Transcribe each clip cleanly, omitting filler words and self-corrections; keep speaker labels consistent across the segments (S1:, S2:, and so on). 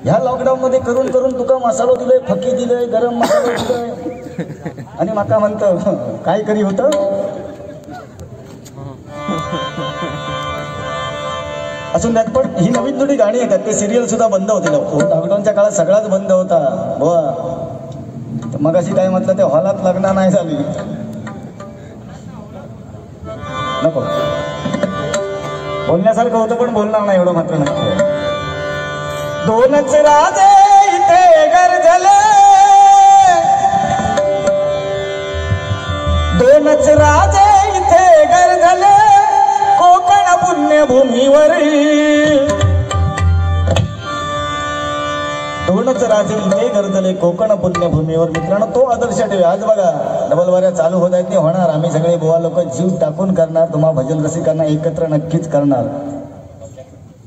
S1: ह्या लॉकडाऊन मध्ये करून करून तुका मसालो दिलोय, फकी दिलोय, गरम मसालो दिलोय आणि माका म्हणतं काय करी होतं. अजून त्यात पण ही नवीन थोडी गाणी येतात, ते सिरियल सुद्धा बंद होते. लॉकडाऊनच्या काळात सगळाच बंद होता बुवा. मग अशी काय म्हटलं ते हॉलात लग्न नाही झाली नको बोलण्यासारखं होतं पण बोलणार नाही एवढं मात्र नक्की. दोनच राजे इथे गरजले, दोनच राजे इथे गरजले कोकण पुण्यभूमीवर. दोनच राजे इथे गरजले कोकण पुण्यभूमीवर. मित्रांनो तो आदर्श ठेवे. आज बघा डबल वाऱ्या चालू होत आहेत, ते होणार. आम्ही सगळे बुवा लोक जीव टाकून करणार, तुम्हा भजन रसिकांना एकत्र नक्कीच करणार.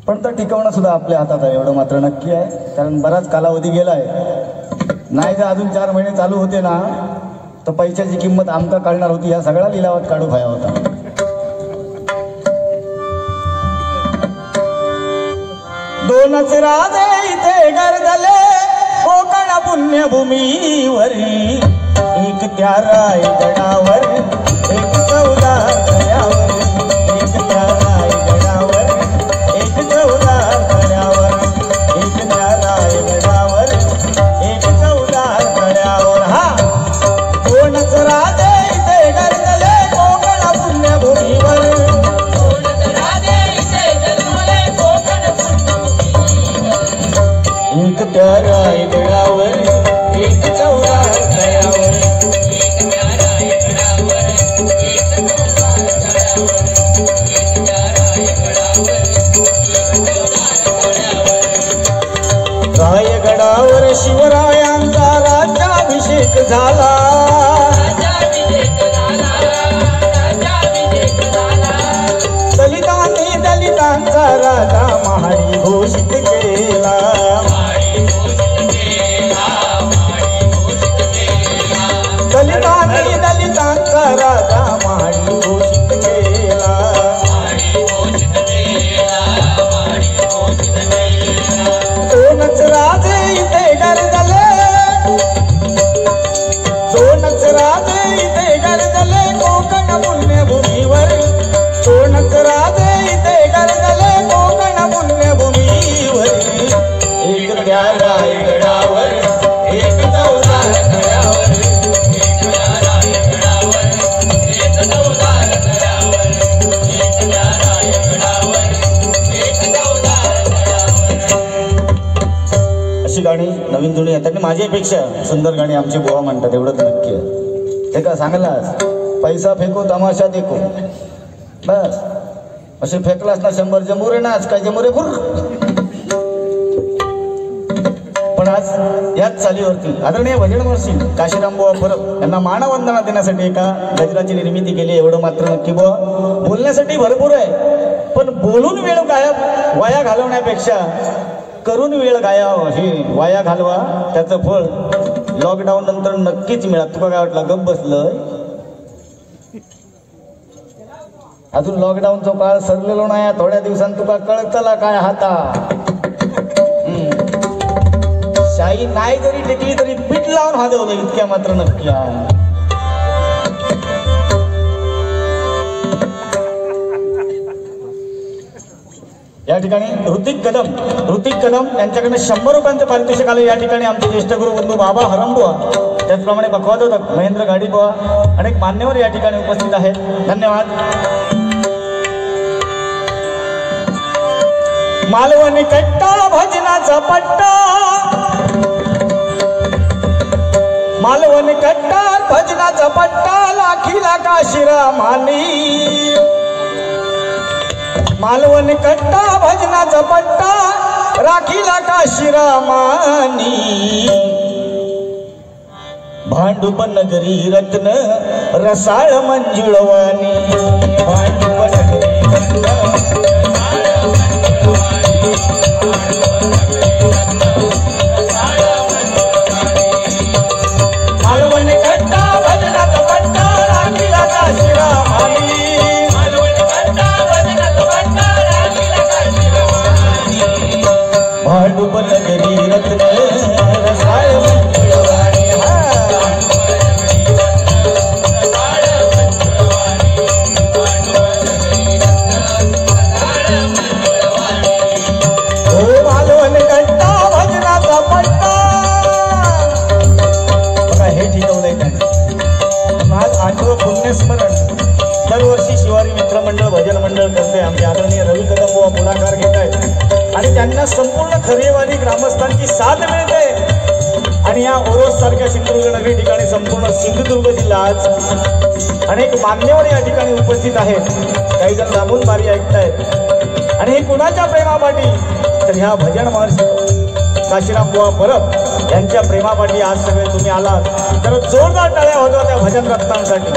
S1: पण तर टिकवणं सुद्धा आपल्या हातात आहे एवढं मात्र नक्की आहे. कारण बराच कालावधी गेलाय. नाही जर अजून 4 महिने चालू होते ना तर पैशाची किंमत आमका कळणार होती. या सगळ्या लिलावात काढू व्हाया होता. दोनच राजे इथे गरजले कोकण पुण्यभूमीवरी. एक त्या रायगडावर, एक चौदा गडावर, एक त्या रायगडावर, एक चौदा गडावर, एक त्या रायगडावर, एक चौदा गडावर. हा दोनच राजे इथे गरजले कोकण पुण्यभूमीवर. एक त्या रायगडावर, एक चौदा गडावर, एक त्या रायगडावर, एक चौदा गडावर, एक त्या रायगडावर, रायगडावर शिवरायांचा राज्याभिषेक झाला. दलितांनी दलितांचा राजा महाडी घोषित केला. दलितांनी दलितांचा राजा महाडी घोषित केला. दोनच राजे इथे गरजले, दोनच राजे इथे गरजले कोकण पुण्यभूमीवर. दोनच राजे इथे गरजले कोकण पुण्यभूमीवर. एक त्या रायगडावर, एक चौदा गडावर, एक त्या रायगडावर, एक चौदा गडावर, एक त्या रायगडावर, एक चौदा गडावर. अशी गाणी नवीन जुनी येतात. माझ्यापेक्षा सुंदर गाणी आमचे बुवा म्हणतात एवढं तर नक्की आहे. ते का सांगलास पैसा फेको तमाशा देखो बस. असे फेकलास ना 100 जमुरे नाच काय जमुरे फुर. पण आज याच चालीवरती आदरणीय भजन महर्षी काशीराम बुवा परब यांना मानवंदना देण्यासाठी एका गजराची निर्मिती केली. एवढं मात्र नक्की बुवा. बोलण्यासाठी भरपूर आहे पण बोलून वेळ वाया घालवण्यापेक्षा करून वेळ हे वाया घालवा. त्याचं फळ लॉकडाऊन नंतर नक्कीच मिळा. तुका काय वाटलं गप्प बसलं. अजून लॉकडाऊनचा काळ सरलेलो नाही. थोड्या दिवसांत तुका कळतला काय हाता. शाही नाही जरी टिकली तरी पीठ लावून हादवलं इतक्या मात्र नक्की. या ठिकाणी ऋतिक कदम यांच्याकडे 100 रुपयांचे पारितोषिक आले. या ठिकाणी आमचे ज्येष्ठ गुरु बंधू बाबा हरमबुवा, त्याचप्रमाणे बखवादोदक महेंद्र गाडीबुवा, अनेक मान्यवर या ठिकाणी उपस्थित आहेत. धन्यवाद. मालवणी कट्टा भजनाचा पट्टा, मालवणी कट्टा भजनाचा पट्टा लाखीला काशीरामानी. मालवणी कट्टा भजनाचा पट्टा राखीला काशीरामानी. भांडुप नगरी रत्न रसाळ मंजुळवाणी. भांडुप नगरी रत्न मालवणी कट्टा भजनाचा पट्टा राखीला काशीरामानी. भांडुप नगरी यांना संपूर्ण खरेवाडी ग्रामस्थांची साथ मिळते आणि या ओरोस सारख्या सिंधुदुर्ग नगरी ठिकाणी संपूर्ण सिंधुदुर्ग जिल्हा आज अनेक मान्यवर या ठिकाणी उपस्थित आहेत. काही जण लांबून बारी ऐकतायत आणि हे कुणाच्या प्रेमापाठी तर ह्या भजन महर्षी काशीराम बुवा परब यांच्या प्रेमापाठी आज सगळे तुम्ही आलात. तर जोरदार टाळ्या होत्या त्या भजन रत्नांसाठी.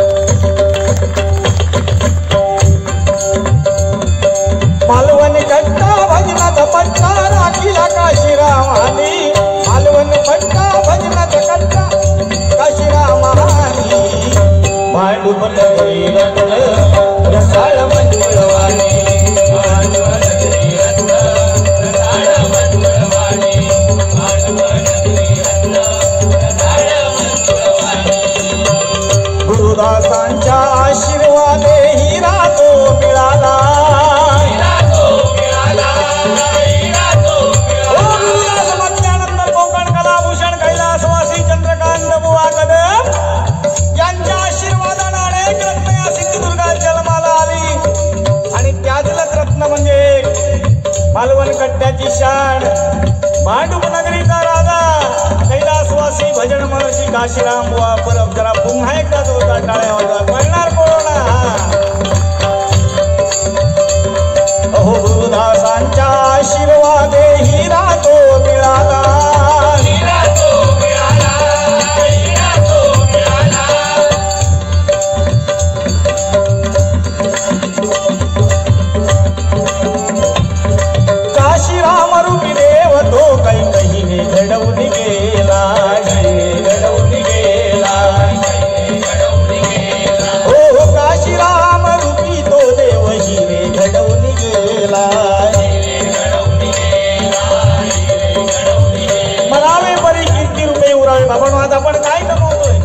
S1: मालवण कट्टा भजनाचा पट्टा राखीला काशीरामानी. मालवण पट्टा भजनाचा कट्टा काशीरामानी. मांडूप नगरी रत्न रसाळ मंजुळवाणी. मांडूप नगरी रत्न रसाळ मंजुळवाणी. मांडूप नगरी रत्न रसाळ मंजुळवाणी. गुरुदासांच्या आशीर्वादे हिरा तो मिळाला. यांच्या आशीर्वादाने अनेक रत्न या सिंधुदुर्गात जन्माला आली आणि त्यातलंच रत्न म्हणजे मालवण कट्ट्याची शान. मांडूप नगरीचा राजा कैलासवासी भजन महर्षी काशीराम बुवा परब. जरा पुन्हा एकदा जोरदार टाळ्या होता. करणार कोरोना अहो गुरुदासांच्या आशीर्वादे हिरा तो मिळाला. आपण काय कमवतोय,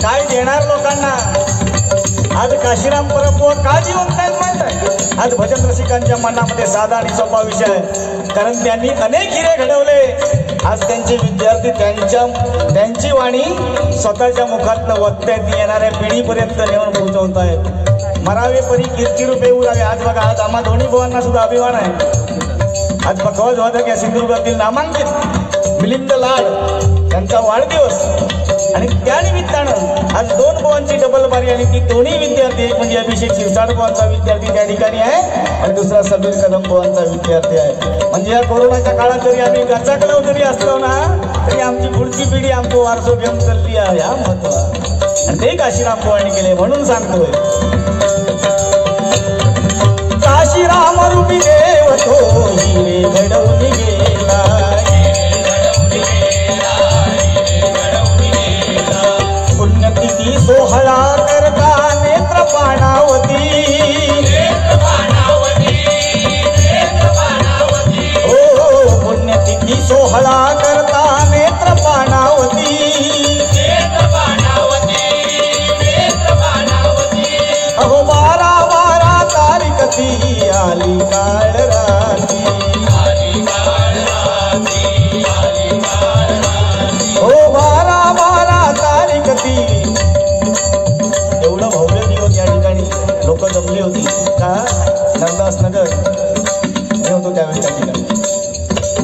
S1: काय देणार लोकांना. आज काशीराम परब का जिवंत आहेत माहित आहे. आज भजन रसिकांच्या मनामध्ये साधा आणि सोपा विषय आहे. कारण त्यांनी अनेक हिरे घडवले. आज त्यांचे विद्यार्थी त्यांची वाणी स्वतःच्या मुखातनं वक्त्यात येणाऱ्या पिढीपर्यंत नेऊन पोहोचवत आहेत. मरावे परी कीर्ती रूपे उरावे. आज बघा, आज आम्हा दोन्ही भावांना सुद्धा अभिमान आहे. आज बकवास होता की सिंधुदुर्गातील नामांकित मिलिंद लाड यांचा वाढदिवस आणि त्या निमित्तानं आज दोन बुवांची डबल बारी आणि ती दोन्ही विद्यार्थी, एक म्हणजे अभिषेक शिरसाट बुवांचा विद्यार्थी त्या ठिकाणी आहे आणि दुसरा समीर कदम बुवांचा विद्यार्थी आहे. म्हणजे या कोरोनाच्या काळात जरी आम्ही गचाकलो जरी असलो ना तरी आमची पुढची पिढी आमचा वारसो घेऊन चालली आहे. हा महत्व आणि ते काशीराम बुवांनी केले. म्हणून सांगतोय काशीराम रूपी देव तो हिरे घडवून गेला. पुण्यतिथी सोहळा करता नेत्र पाणावती. हो पुण्यतिथी सोहळा करता नेत्र पाणावती. अहो 12 तारीख ती आली काळ राती. हो 12 तारीख ती. एवढं भव्य दिवस या ठिकाणी लोक जमली होती का. नरदास नगर हे होतो त्यावेळी त्या ठिकाणी.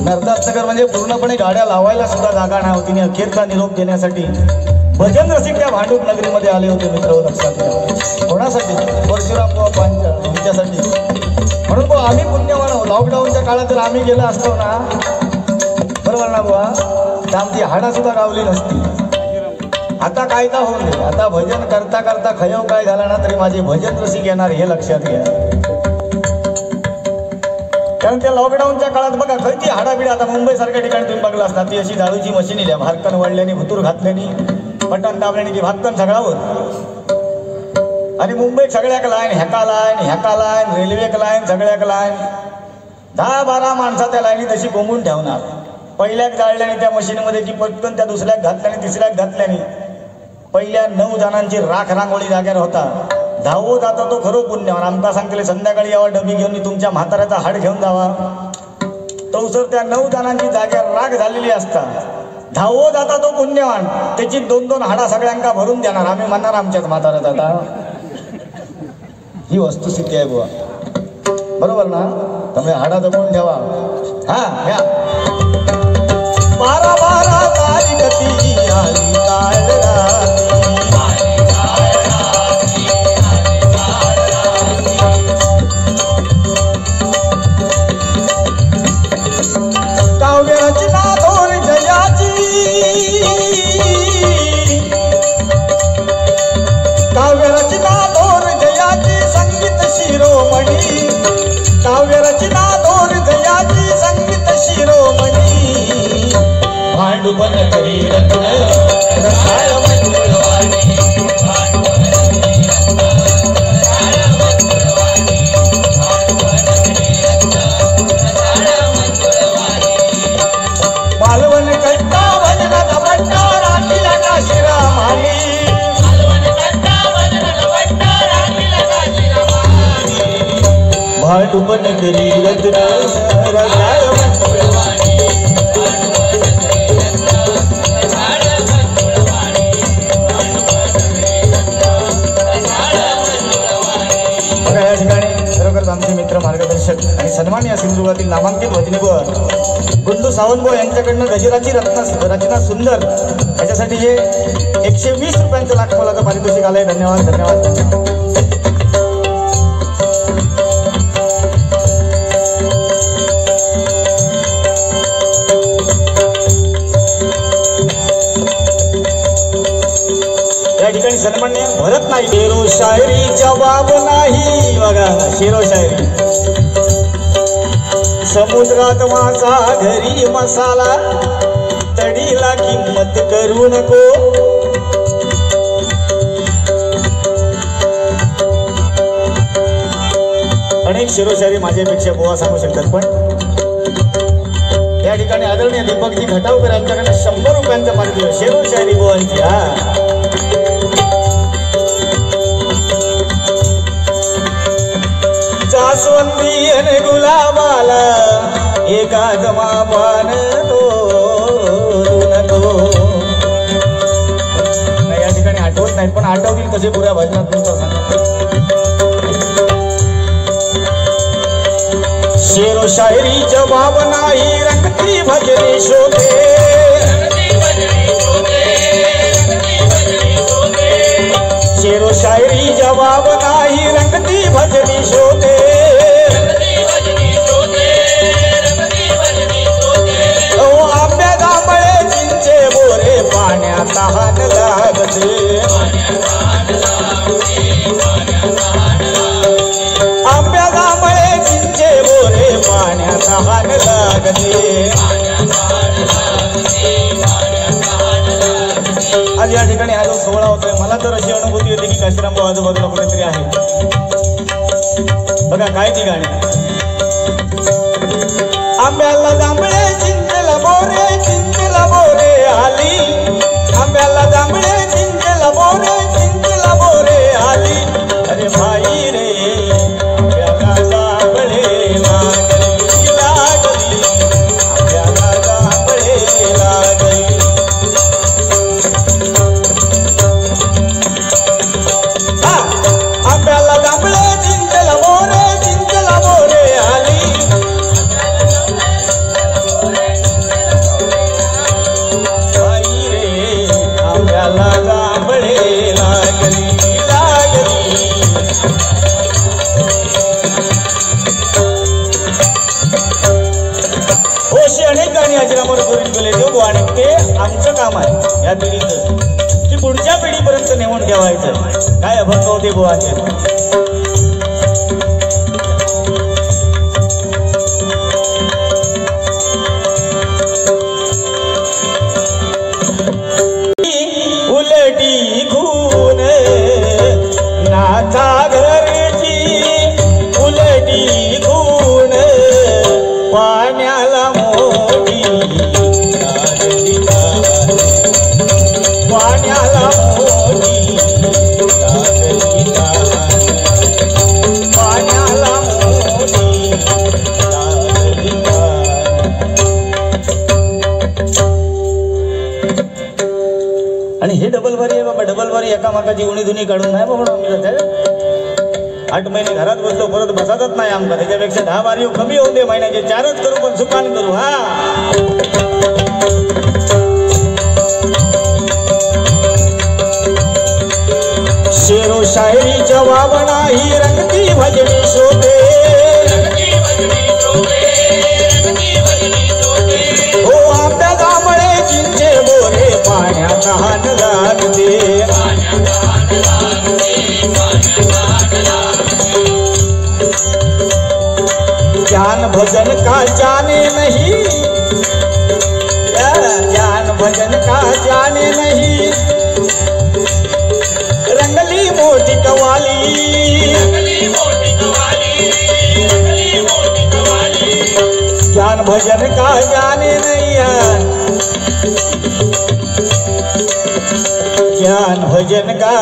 S1: नरदास नगर म्हणजे पूर्णपणे गाड्या लावायला सुद्धा जागा नव्हती आणि अखेरचा निरोप देण्यासाठी भजन रसिक त्या भांडूप नगरीमध्ये आले होते. मित्र लक्षात घ्या. कोणासाठी? परशुराम बुवा पांचा यांच्यासाठी. म्हणून आम्ही पुण्यवान आहोत. लॉकडाऊनच्या काळात जर आम्ही गेलो असतो ना, बरोबर ना बुवा, तर आमची हाडा सुद्धा गावली नसती. आता कायदा होऊन दे. आता भजन करता करता खयव काय झाला ना तरी माझे भजन रसिक येणार हे लक्षात घ्या. कारण त्या लॉकडाऊनच्या काळात बघा खयची हाडाबिडा. आता मुंबई सारख्या ठिकाणी तुम्ही बघला असता ती अशी दारूची मशीन इल्या भारकन वाढल्याने भुतूर घातल्याने बटन दाबल्याने की भागकन सगळावर. आणि मुंबईत सगळ्याक लाईन, ह्याका लाईन, रेल्वेक लाईन, सगळ्याक लाईन. 10-12 माणसं त्या लाईनी तशी कोंबून ठेवणार. पहिल्याक जाळल्याने त्या मशीनमध्ये की पटकन त्या दुसऱ्याक घातल्याने तिसऱ्याक घातल्याने पहिल्या 9 जणांची राख रांगोळी जाग्यावर होता. 10वो जाता तो खरो पुण्यवान. आमका सांगतले संध्याकाळी यावा डबी घेऊन तुमच्या म्हाताऱ्याचा हाड घेऊन जावा. तो त्या 9 जणांची जाग्यावर राख झालेली असता. 10वो जाता तो पुण्यवान. त्याची 2-2 हाडा सगळ्यांका भरून देणार. आम्ही म्हणणार आमच्याच म्हाताऱ्यात. आता ही वस्तुस्थिती आहे बुवा. बरोबर ना? त्यामुळे हाडा जपून ठेवा. हा घ्या. 12 तारीख ती आली काळ काव्य रचना दोर जयाची काव्य रचना दोर जयाची संगीत शिरोमणी काव्य रचना दोर जयाची संगीत शिरोमणी भांडुपन करी रत्न रसाळ मंगळवाणी मालवण कट्टा वजनाचा पट्टा राखीला काशीरा माली भांडुपन करी रत्न रसाळ मंगळवाणी या ठिकाणी खरोखरच आमचे मित्र मार्गदर्शक आणि सन्माननीय सिंधुदुर्गातील नामांकित वैज्ञानिक गुंडू सावंतभाऊ यांच्याकडनं गजराची रचना सुंदर याच्यासाठी हे 120 रुपयांचं लाख मोलाचं पारितोषिक आलंय. धन्यवाद धन्यवाद. या ठिकाणी सन्मान्य भरत नाही शेरो शायरी जवाब नाही. बघा शेरो शायरी समुद्रात मासा घरी मसाला तडीला किंमत करू नको अनेक शेरोशायरी माझ्यापेक्षा बोवा सांगू शकतात. पण या ठिकाणी आदरणीय दीपकजी घटावकर यांच्याकडे 100 रुपयांचा पारितोषिक शेरोशायरी बोवांची. हा जास्वंदी आणि गुलाबाला एका जमापान या ठिकाणी आठवत नाहीत पण आठवतील कसे पुऱ्या भजनात शेरो शायरी जवाब नाही रंगती भजनी शोधे शेरो शायरी जवाब नाही रंगती भजनी शोधे आंब्या जांभळे चिंचे बोरे पाण्यात हात लागते आंब्या जांभळे चिंचे बोरे पाण्यात हात लागते. आज या ठिकाणी हा जो सोहळा होतोय मला तर अशी अनुभूती होती की काशीरामभाऊ आजूबाजूला कुठेतरी आहे. बघा काय ती गाणी. आंब्याला जांभळे चिंचेला बोरे आली आंब्याला जांभळे चिंचेला बोरे आली अरे भाई रे आंब्याला जांभळे लागली आंब्याला जांभळे लागली. आंब्याला जांभळे चिंचेला बोरे आली अनेक गाणी आजीरामवर करून गेले देऊ आणि ते आमचं काम आहे या पिढीचं की पुढच्या पिढीपर्यंत नेऊन ठेवायचं. काय अभंग होते बुवाचे. उलटी खून नाथा घरची उलटी खून पाण्याला मोठी पाण्याला मोठी पाण्याला मोठी आणि हे डबल बारी आहे बाबा. डबल बारी एकामेकाची उणी धुनी काढून नाही बाबा आम्ही जाते. 8 महिने घरात बसलो परत बसातच नाही आमका त्याच्यापेक्षा 10 बारी कमी होऊन दे महिन्याचे 4च करू पण सुखान करू हा शेरो शायरी जवाब नाही रंगती भजनी शोभे हो आंब्या जांभळे चिंचे बोरे पाण्यात हान लागते ज्ञान भजन का जाने नहीं ज्ञान भजन का जाने नहीं रंगली मोटी कवाली ज्ञान भजन का जाने नहीं ज्ञान भजन का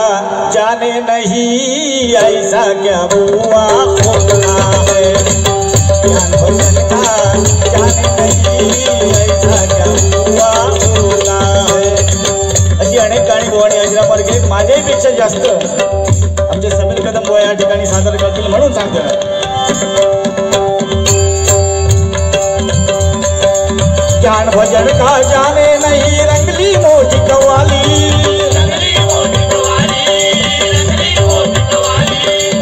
S1: जाने नहीं ऐसा क्या हुआ होना है ज्ञान भजन का जाने नहीं ऐसा क्या हुआ होना है अशी अनेक गाणी गोवाणी अजरामर घेत माझ्यापेक्षा जास्त आमचे समीर कदम बुवा या ठिकाणी सादर करतील म्हणून सांगतो ज्ञान भजन का जाने नहीं रंगली मोटी कवाली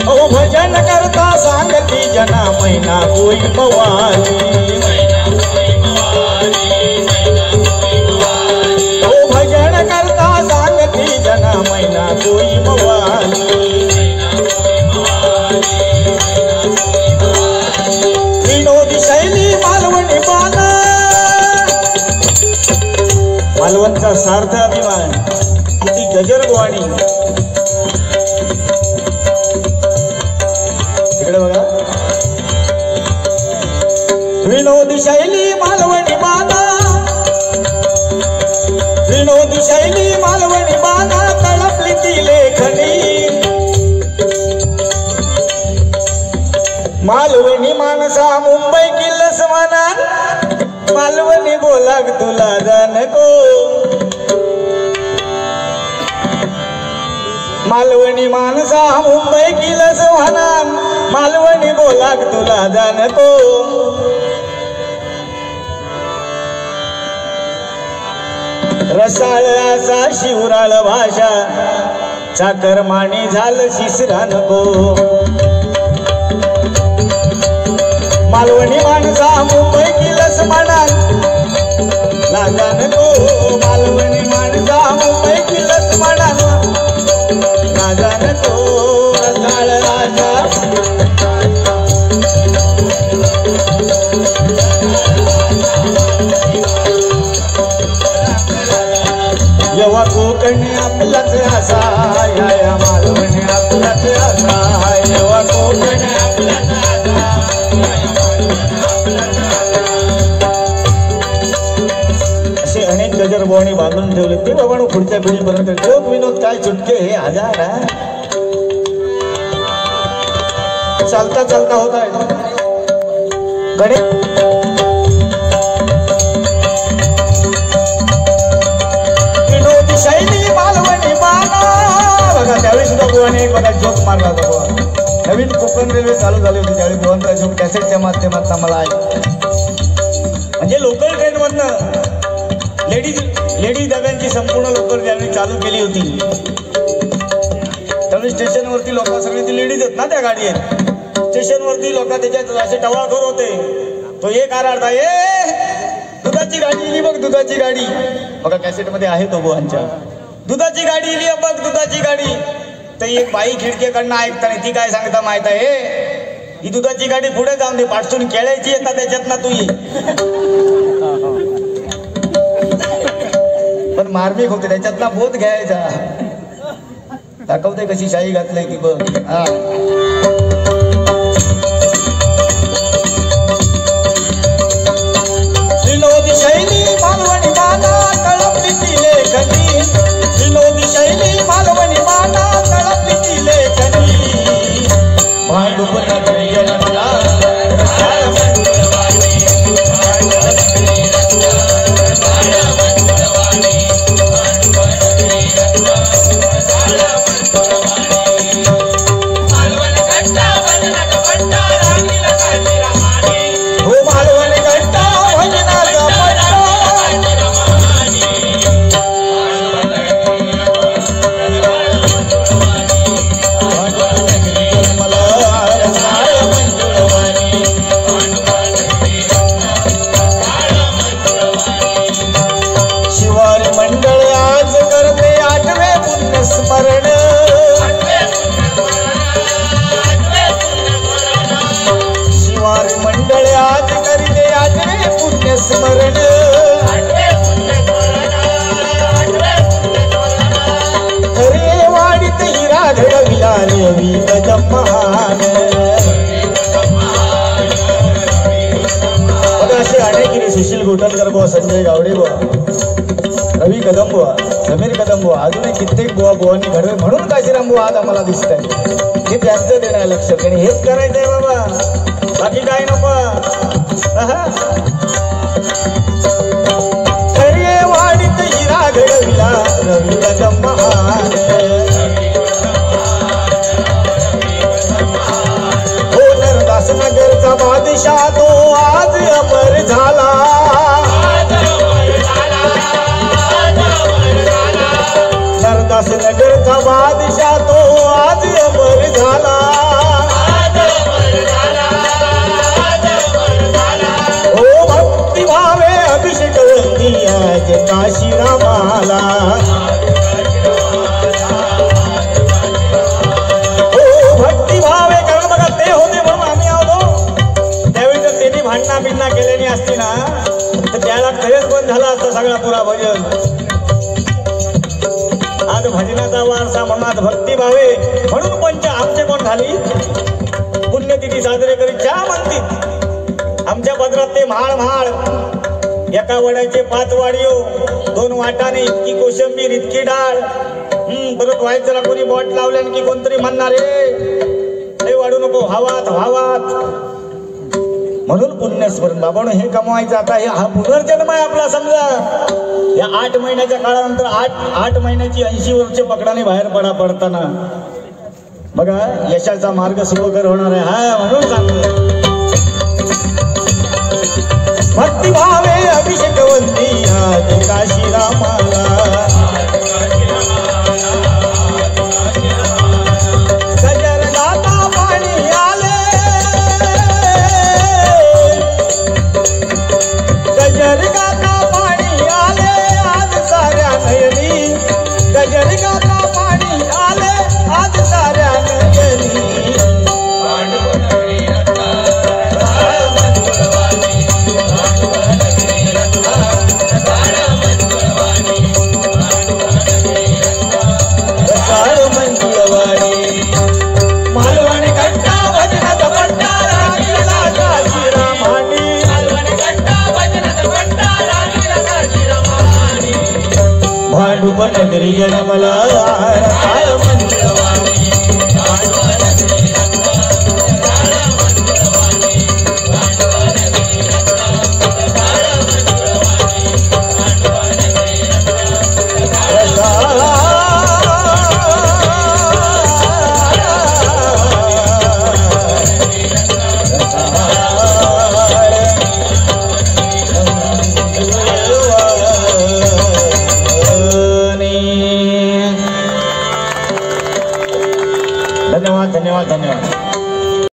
S1: ओ भजन करता सांगती जना मैना कोई मवाली ओ भजन करता सांगती जना मैना कोई मवाली विनोदी शैली मालवणी बाना मालवणचा सार्थ अभिमान किती गजर गोवाणी इकडे बघा विनोदी शैली मालवणी बाना विनोदी शैली मालवणी बाना तळपली ती लेखनी मालवणी माणसा मुंबई किल्लस म्हणा मालवणी बोलाग तुला जानको मालवणी माणसा मुंबई किल्लस म्हणा मालवणी बोलाग तुला जानको रसाळ असा शिवराळ भाषा चाकरमानी झालं शिसरा नको मालवणी माणसा मुंबई किल्लस म्हणा लागा नको मालवणी माणसा मुंबई किल्लस म्हणा लागा नको रसाळ राजा येवा कोकणी आपलाच असा या मालवणी आपलाच असा येवा कोकणी आपलाच असे अनेक गजर बोवणी बांधून ठेवले ते बाबा पुढच्या पिढीपर्यंत जोक विनोद काय चुटके हे आजार चालता चालता होत आहे गणेश शैली मालवणी बाना बघा त्यावेळी सुद्धा गोवाने एक बघा जोक मारला होता गोवा नवीन कोकण रेल्वे चालू झाली होती त्यावेळी गोवांचा जोक कॅसेटच्या माध्यमातून मला आहे म्हणजे लोकल ट्रेन मधनं लेडीज डब्यांची संपूर्ण लोकल ज्यावेळी चालू केली होती त्यावेळी स्टेशनवरती लोक सगळी ती लेडीज आहेत ना त्या गाडीत स्टेशनवरती लोक त्याच्यात असे टवाळखोर होते तो एक आरडता दुधाची गाडी इली बघ दुधाची गाडी बघा कॅसेट मध्ये आहे तो गोवांच्या दुधाची गाडी इली बघ दुधाची गाडी तर एक बाई खिडकीकडनं ऐकता नाही ती काय सांगता माहित आहे ही दुधाची गाडी पुढे जाऊन दे पाठसून खेळायची येतात त्याच्यात ना तू पण मार्मिक होते त्याच्यात ना बोध घ्यायचा दाखवते कशी शाही घातलंय की बघ हा विनोदी शैली मालवणी बाना तळपली ती लेखनी विनोदी शैली मालवणी बाना तळपली ती लेखनी भांडुपण जन्मला मालवण मंडळ आज करीले आठवे पुण्य स्मरण खरे वाडीत हिरा घडविला रे वीर महान असे अनेक सुशील गोटलकर बुवा संजय गावडे बुवा रवी कदम बुवा समीर कदम बुवा अजूनही कित्येक बुवा बुवांनी घडवे म्हणून काशीराम बुवा आज आम्हाला दिसत आहे हे त्यांचं देणं आहे लक्षात आणि हेच करायचंय बाबा बाकी काय नको खरे वाडीत हिरा घडविला रवी कदम महान हो नरदास नगरचा बादशाह तो आज अमर झाला नरदास नगरचा बादशाह तो आज अमर झाला हो भक्ती भावे अभिषेक वंदी आज काशीरामाला हो भक्ती भावे कारण बघा ते होते म्हणून आम्ही आलो त्यावेळी जर त्यांनी भांडणा बिंडणा केल्याने असती ना तर त्याला खरेच बंद झाला असता सगळा पुरा भजन आज भजनाचा वारसा म्हणून आज भक्ती भावे म्हणून पंच आमचे कोण झाली पुण्यतिथी साजरे करीत ज्या म्हणतील आमच्या पदरात ते म्हाळ म्हाळ एका वड्याचे 5 वाडियो 2 वाटाणे इतकी कोशिंबीर इतकी डाळ परत व्हायचं कोणी बॉट लावल्यान की कोणतरी म्हणणार हे वाढू नको व्हावात व्हावात म्हणून पुण्यस्मरण बाबांनो हे कमवायचं आता हे हा पुनर्जन्म आहे आपला समजा या 8 महिन्याच्या काळानंतर 8 महिन्याची 80 वर्ष पकडाने बाहेर पडताना बघा यशाचा मार्ग सुखकर होणार आहे हा म्हणून सांगतो भक्ती भावे अभिषेक वंदी आज काशीरामाला गजर गाता पाणी आले गजर गाता पाणी आले आज साऱ्या नयनी गजर गाता पाणी आले आज साऱ्या नयनी नगरी जनमला धन्यवाद धन्यवाद धन्यवाद.